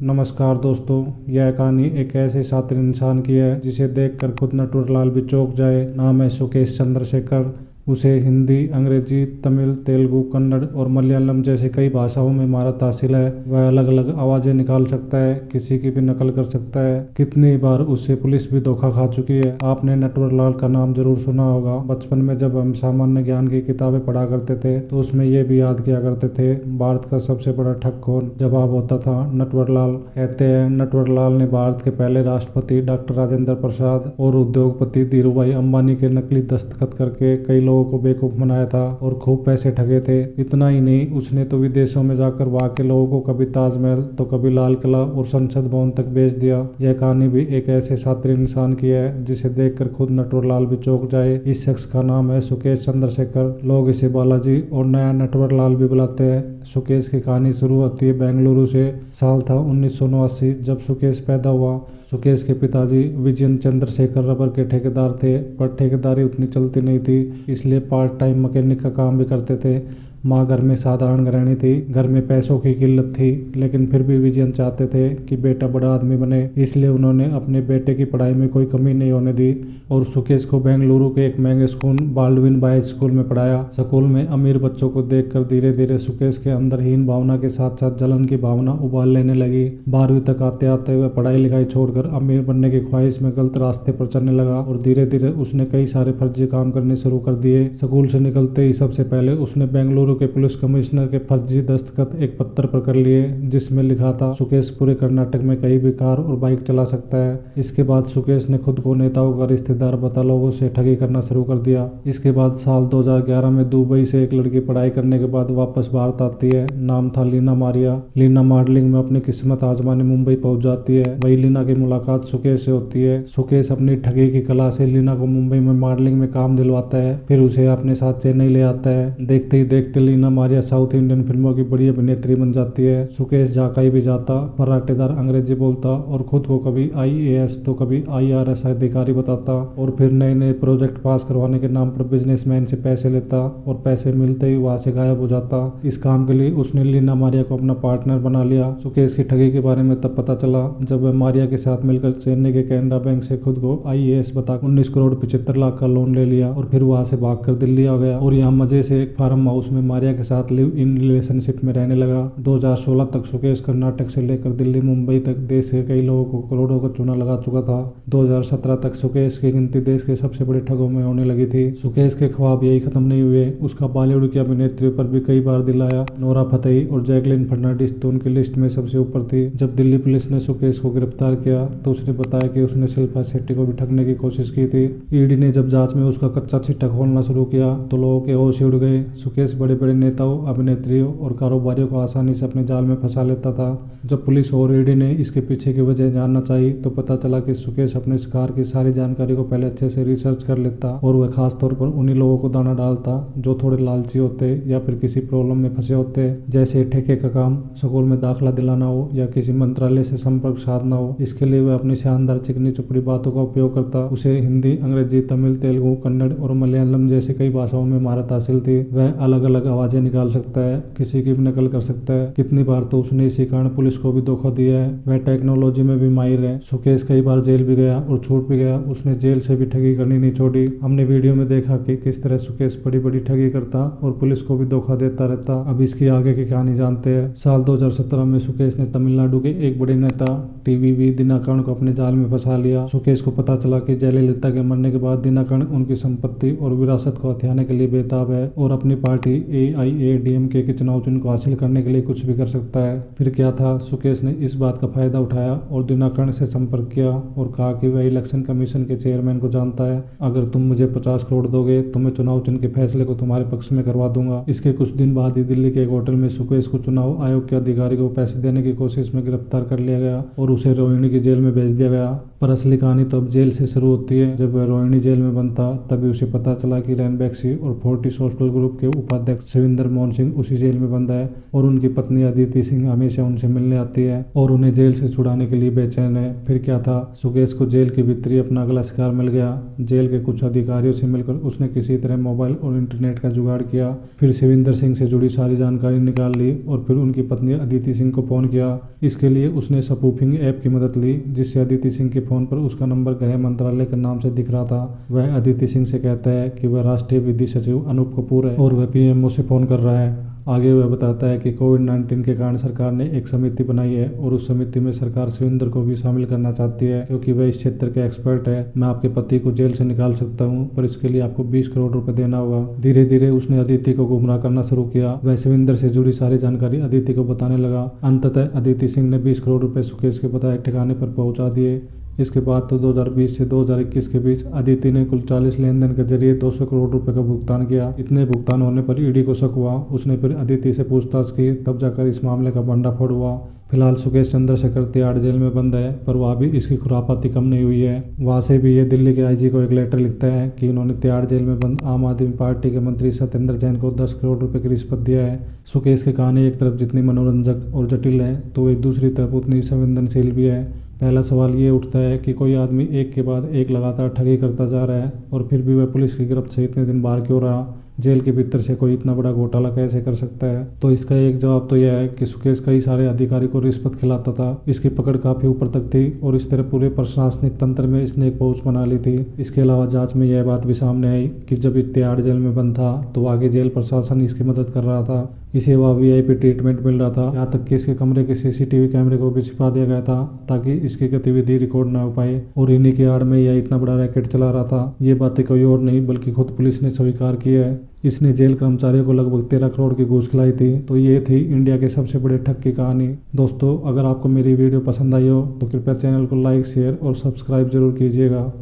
नमस्कार दोस्तों। यह कहानी एक ऐसे शातिर इंसान की है जिसे देखकर खुद नटवरलाल भी चौंक जाए। नाम है सुकेश चंद्रशेखर। उसे हिंदी, अंग्रेजी, तमिल, तेलुगु, कन्नड़ और मलयालम जैसे कई भाषाओं में महारत हासिल है। वह अलग अलग आवाजें निकाल सकता है, किसी की भी नकल कर सकता है। कितनी बार उससे पुलिस भी धोखा खा चुकी है। आपने नटवरलाल का नाम जरूर सुना होगा। बचपन में जब हम सामान्य ज्ञान की किताबें पढ़ा करते थे तो उसमें ये भी याद किया करते थे, भारत का सबसे बड़ा ठग कौन? जवाब होता था नटवरलाल। कहते हैं नटवरलाल ने भारत के पहले राष्ट्रपति डॉक्टर राजेंद्र प्रसाद और उद्योगपति धीरूभाई अंबानी के नकली दस्तखत करके कई लोगों को बेवकूफ बनाया था और खूब पैसे ठगे थे। इतना ही नहीं, उसने तो विदेशों में जाकर वहां के लोगों को कभी ताजमहल तो कभी लाल किला और संसद भवन तक बेच दिया। यह कहानी भी एक ऐसे शातिर इंसान की है जिसे देखकर खुद नटवरलाल भी चौंक जाए। इस शख्स का नाम है सुकेश चंद्रशेखर। लोग इसे बालाजी और नया नटवरलाल भी बुलाते हैं। सुकेश की कहानी शुरू होती है बेंगलुरु से। साल था 1989 जब सुकेश पैदा हुआ। सुकेश के पिताजी विजयन चंद्रशेखर रबर के ठेकेदार थे, पर ठेकेदारी उतनी चलती नहीं थी, इसलिए पार्ट टाइम मैकेनिक का काम भी करते थे। माँ घर में साधारण गृहिणी थी। घर में पैसों की किल्लत थी, लेकिन फिर भी विजयन चाहते थे कि बेटा बड़ा आदमी बने, इसलिए उन्होंने अपने बेटे की पढ़ाई में कोई कमी नहीं होने दी और सुकेश को बेंगलुरु के एक महंगे स्कूल बाल्डविन बॉयज स्कूल में पढ़ाया। स्कूल में अमीर बच्चों को देखकर धीरे धीरे सुकेश के अंदर हीन भावना के साथ साथ जलन की भावना उबाल लेने लगी। 12वीं तक आते आते वह पढ़ाई लिखाई छोड़कर अमीर बनने की ख्वाहिश में गलत रास्ते पर चलने लगा और धीरे धीरे उसने कई सारे फर्जी काम करने शुरू कर दिए। स्कूल से निकलते ही सबसे पहले उसने बेंगलुरु के पुलिस कमिश्नर के फर्जी दस्तखत एक पत्र पर कर लिए, जिसमें लिखा था सुकेश पूरे कर्नाटक में कहीं भी कार और बाइक चला सकता है। इसके बाद सुकेश ने खुद को नेताओं का रिश्तेदार बता लोगों से ठगी करना शुरू कर दिया। इसके बाद साल 2011 में दुबई से एक लड़की पढ़ाई करने के बाद वापस भारत आती है। नाम था लीना मारिया। लीना मॉडलिंग में अपनी किस्मत आजमाने मुंबई पहुंच जाती है। वही लीना की मुलाकात सुकेश से होती है। सुकेश अपनी ठगी की कला से लीना को मुंबई में मॉडलिंग में काम दिलवाता है, फिर उसे अपने साथ चेन्नई ले आता है। देखते ही देखते लीना मारिया साउथ इंडियन फिल्मों की बड़ी अभिनेत्री बन जाती है। सुकेश जहाँ कहीं भी जाता फर्राटेदार अंग्रेजी बोलता और खुद को कभी IAS तो कभी IRS अधिकारी बताता और फिर नए नए प्रोजेक्ट पास करवाने के नाम पर बिजनेसमैन से पैसे लेता और पैसे मिलते ही वहां से गायब हो जाता। इस काम के लिए उसने लीना मारिया को अपना पार्टनर बना लिया। सुकेश की ठगी के बारे में तब पता चला जब वह मारिया के साथ मिलकर चेन्नई के कैनरा बैंक से खुद को IAS बता 19 करोड़ 75 लाख का लोन ले लिया और फिर वहां से भागकर दिल्ली आ गया और यहाँ मजे से एक फार्म हाउस में मारिया के साथ लिव इन रिलेशनशिप में रहने लगा। 2016 तक सुकेश कर्नाटक से लेकर दिल्ली मुंबई तक देश के कई लोगों को करोड़ों का चूना लगा चुका था। 2017 तक सुकेश की गिनती देश के सबसे बड़े ठगों में होने लगी थी। सुकेश के ख्वाब यही खत्म नहीं हुए। उसका बॉलीवुड की अभिनेत्रियों पर भी कई बार दिल आया। नोरा फतेही और जैकलिन फर्नांडिस तो उनकी लिस्ट में सबसे ऊपर थी। जब दिल्ली पुलिस ने सुकेश को गिरफ्तार किया तो उसने बताया कि उसने शिल्पा शेट्टी को भी ठगने की कोशिश की थी। ईडी ने जब जांच में उसका कच्चा चिट्ठा खोलना शुरू किया तो लोगों के होश उड़ गए। सुकेश बड़े बड़े नेताओं, अभिनेत्रियों और कारोबारियों को आसानी से अपने जाल में फंसा लेता था। जब पुलिस और ईडी ने इसके पीछे की वजह जानना चाहिए तो पता चला कि सुकेश अपने शिकार की सारी जानकारी को पहले अच्छे से रिसर्च कर लेता और वह खास तौर पर उन्हीं लोगों को दाना डालता जो थोड़े लालची होते या फिर किसी प्रॉब्लम में फंसे होते, जैसे ठेके का काम, स्कूल में दाखिला दिलाना हो या किसी मंत्रालय से संपर्क साधना हो। इसके लिए वह अपनी शानदार चिकनी चुपड़ी बातों का उपयोग करता। उसे हिंदी, अंग्रेजी, तमिल, तेलुगु, कन्नड़ और मलयालम जैसे कई भाषाओं में महारत हासिल थी। वह अलग अलग आवाजें निकाल सकता है, किसी की भी नकल कर सकता है। कितनी बार तो उसने इसी कारण पुलिस को भी धोखा दिया है। वह टेक्नोलॉजी में भी माहिर है। सुकेश कई बार जेल भी गया और छूट भी गया। उसने जेल से भी ठगी करनी नहीं छोड़ी। हमने वीडियो में देखा कि किस तरह सुकेश बड़ी बड़ी ठगी करता और पुलिस को भी धोखा देता रहता। अब इसकी आगे की कहानी जानते हैं। साल 2017 में सुकेश ने तमिलनाडु के एक बड़े नेता TVV दिनाकरण को अपने जाल में फंसा लिया। सुकेश को पता चला कि जयललिता के मरने के बाद दिनाकरण उनकी संपत्ति और विरासत को हथियाने के लिए बेताब है और अपनी पार्टी AIADMK के चुनाव चिन्ह को हासिल करने के लिए कुछ भी कर सकता है। फिर क्या था, सुकेश ने इस बात का फायदा उठाया और दिनाकरण से संपर्क किया और कहा कि वह इलेक्शन कमीशन के चेयरमैन को जानता है। अगर तुम मुझे 50 करोड़ दोगे तो मैं चुनाव चिन्ह के फैसले को तुम्हारे पक्ष में करवा दूंगा। इसके कुछ दिन बाद ही दिल्ली के एक होटल में सुकेश को चुनाव आयोग के अधिकारी को पैसे देने की कोशिश में गिरफ्तार कर लिया गया और उसे रोहिणी की जेल में भेज दिया गया। पर असली कहानी तो अब जेल से शुरू होती है। जब वह रोहिणी जेल में बंद था तभी उसे पता चला कि रैनबैक्सी और फोर्टिस सोशल ग्रुप के उपाध्यक्ष शिविंदर मोहन सिंह उसी जेल में बंद है और उनकी पत्नी अदिति सिंह हमेशा उनसे मिलने आती है और उन्हें जेल से छुड़ाने के लिए बेचैन है। फिर क्या था, सुकेश को जेल के भीतर ही अपना अगला शिकार मिल गया। जेल के कुछ अधिकारियों से मिलकर उसने किसी तरह मोबाइल और इंटरनेट का जुगाड़ किया, फिर शिविंदर सिंह से जुड़ी सारी जानकारी निकाल ली और फिर उनकी पत्नी अदिति सिंह को फोन किया। इसके लिए उसने स्पूफिंग ऐप की मदद ली, जिससे अदिति सिंह के फोन पर उसका नंबर गृह मंत्रालय के नाम से दिख रहा था। वह अदिति सिंह से कहता है कि वह राष्ट्रीय विधि सचिव अनूप कपूर है और वह पीएमओ से फोन कर रहा है। आगे वह बताता है कि कोविड-19 के कारण सरकार ने एक समिति बनाई है और उस समिति में सरकार शिविंदर को भी शामिल करना चाहती है क्योंकि वह इस क्षेत्र के एक्सपर्ट है। मैं आपके पति को जेल से निकाल सकता हूं, पर इसके लिए आपको 20 करोड़ रुपए देना होगा। धीरे धीरे उसने अदिति को गुमराह करना शुरू किया। वह शिविंदर से जुड़ी सारी जानकारी अदिति को बताने लगा। अंततः अदिति सिंह ने 20 करोड़ रुपए सुकेश के बताए ठिकाने पर पहुंचा दिए। इसके बाद तो 2020 से 2021 के बीच अदिति ने कुल 40 लेन देन के जरिए 200 करोड़ रुपए का भुगतान किया। इतने भुगतान होने पर ईडी को शक हुआ। उसने फिर अदिति से पूछताछ की, तब जाकर इस मामले का भंडाफोड़ हुआ। फिलहाल सुकेश चंद्रशेखर तिहाड़ जेल में बंद है, पर वहाँ भी इसकी खुरापाती कम नहीं हुई है। वहाँ से भी ये दिल्ली के आईजी को एक लेटर लिखता है कि इन्होंने तिहाड़ जेल में बंद आम आदमी पार्टी के मंत्री सत्येंद्र जैन को 10 करोड़ रुपए की रिश्वत दिया है। सुकेश की कहानी एक तरफ जितनी मनोरंजक और जटिल है तो एक दूसरी तरफ उतनी संवेदनशील भी है। पहला सवाल ये उठता है कि कोई आदमी एक के बाद एक लगातार ठगी करता जा रहा है और फिर भी वह पुलिस की गिरफ्त से इतने दिन बाहर क्यों रहा। जेल के भीतर से कोई इतना बड़ा घोटाला कैसे कर सकता है। तो इसका एक जवाब तो यह है कि सुकेश कई सारे अधिकारी को रिश्वत खिलाता था। इसकी पकड़ काफी ऊपर तक थी और इस तरह पूरे प्रशासनिक तंत्र में इसने एक पहुंच बना ली थी। इसके अलावा जांच में यह बात भी सामने आई कि जब तिहाड़ जेल में बंद था तो आगे जेल प्रशासन इसकी मदद कर रहा था। इसे वह वीआईपी ट्रीटमेंट मिल रहा था। यहाँ तक कि इसके कमरे के सीसीटीवी कैमरे को भी छिपा दिया गया था ताकि इसकी गतिविधि रिकॉर्ड ना हो पाए और इन्हीं की आड़ में यह इतना बड़ा रैकेट चला रहा था। ये बातें कोई और नहीं बल्कि खुद पुलिस ने स्वीकार की है। इसने जेल कर्मचारियों को लगभग 13 करोड़ की घूस खिलाई थी। तो ये थी इंडिया के सबसे बड़े ठग की कहानी। दोस्तों, अगर आपको मेरी वीडियो पसंद आई हो तो कृपया चैनल को लाइक, शेयर और सब्सक्राइब जरूर कीजिएगा।